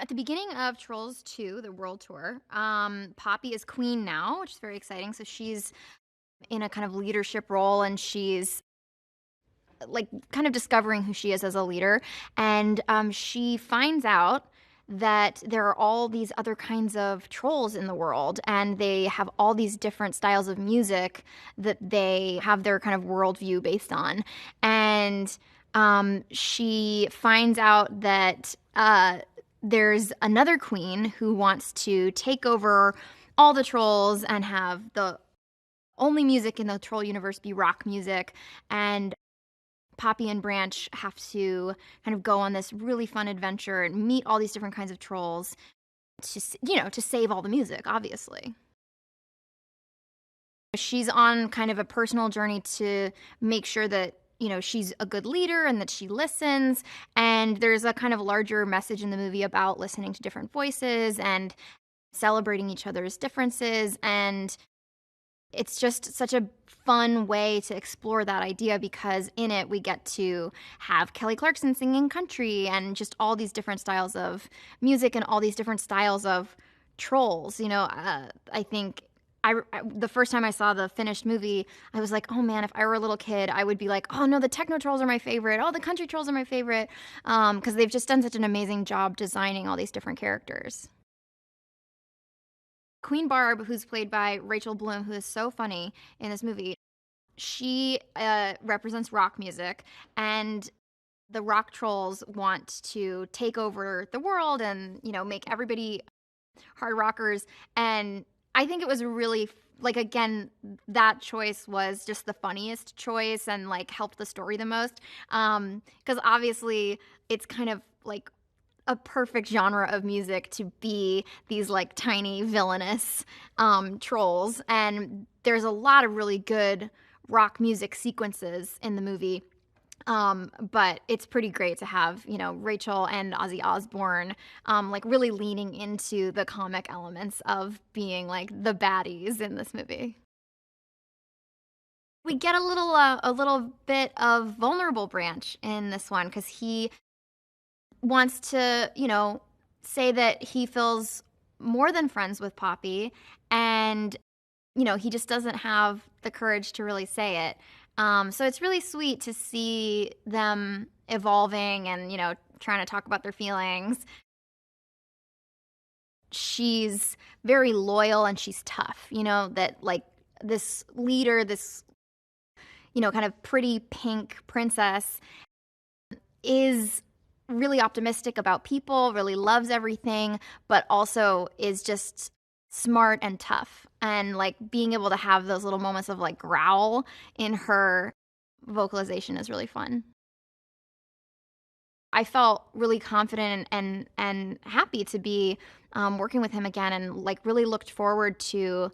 At the beginning of Trolls 2, the world tour, Poppy is queen now, which is very exciting. So she's in a kind of leadership role, and she's like kind of discovering who she is as a leader. And she finds out that there are all these other kinds of trolls in the world, and they have all these different styles of music that they have their kind of worldview based on. And she finds out that there's another queen who wants to take over all the trolls and have the only music in the troll universe be rock music. And Poppy and Branch have to kind of go on this really fun adventure and meet all these different kinds of trolls to save all the music, obviously. She's on kind of a personal journey to make sure that she's a good leader and that she listens. And there's a kind of larger message in the movie about listening to different voices and celebrating each other's differences. And it's just such a fun way to explore that idea, because in it we get to have Kelly Clarkson singing country and just all these different styles of music and all these different styles of trolls. I think the first time I saw the finished movie, I was like, oh man, if I were a little kid, I would be like, oh no, the techno trolls are my favorite. Oh, the country trolls are my favorite. Because they've just done such an amazing job designing all these different characters. Queen Barb, who's played by Rachel Bloom, who is so funny in this movie, she represents rock music, and the rock trolls want to take over the world and make everybody hard rockers. And I think it was really like, again, that choice was just the funniest choice and like helped the story the most, because obviously it's kind of like a perfect genre of music to be these like tiny villainous trolls. And there's a lot of really good rock music sequences in the movie. But it's pretty great to have, Rachel and Ozzy Osbourne, like really leaning into the comic elements of being like the baddies in this movie. We get a little bit of vulnerable Branch in this one, because he wants to, say that he feels more than friends with Poppy, and he just doesn't have the courage to really say it. So it's really sweet to see them evolving and, trying to talk about their feelings. She's very loyal and she's tough, that like this leader, this, kind of pretty pink princess is really optimistic about people, really loves everything, but also is just smart and tough. And like being able to have those little moments of like growl in her vocalization is really fun. I felt really confident and happy to be working with him again, and like really looked forward to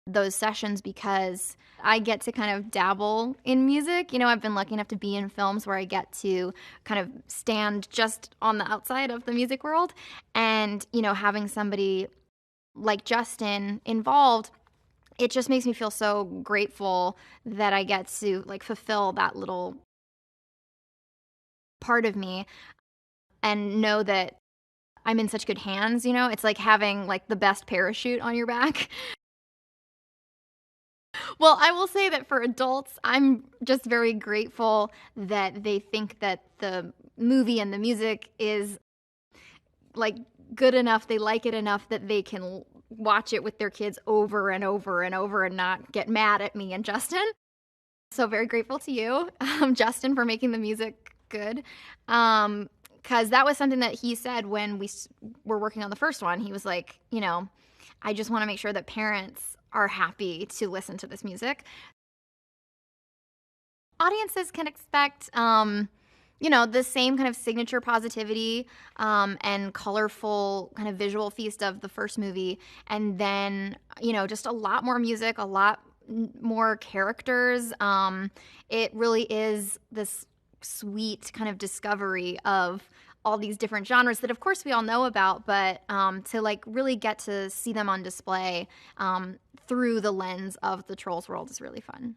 those sessions, because I get to kind of dabble in music. I've been lucky enough to be in films where I get to kind of stand just on the outside of the music world. And, having somebody like Justin involved, it just makes me feel so grateful that I get to like fulfill that little part of me and know that I'm in such good hands. It's like having like the best parachute on your back. Well, I will say that for adults, I'm just very grateful that they think that the movie and the music is like good enough, they like it enough that they can watch it with their kids over and over and over and not get mad at me and Justin. So very grateful to you, Justin, for making the music good. Because that was something that he said when we were working on the first one. He was like, I just want to make sure that parents are happy to listen to this music. Audiences can expect, the same kind of signature positivity and colorful kind of visual feast of the first movie. And then, just a lot more music, a lot more characters. It really is this sweet kind of discovery of all these different genres that of course we all know about, but to like really get to see them on display through the lens of the Trolls world is really fun.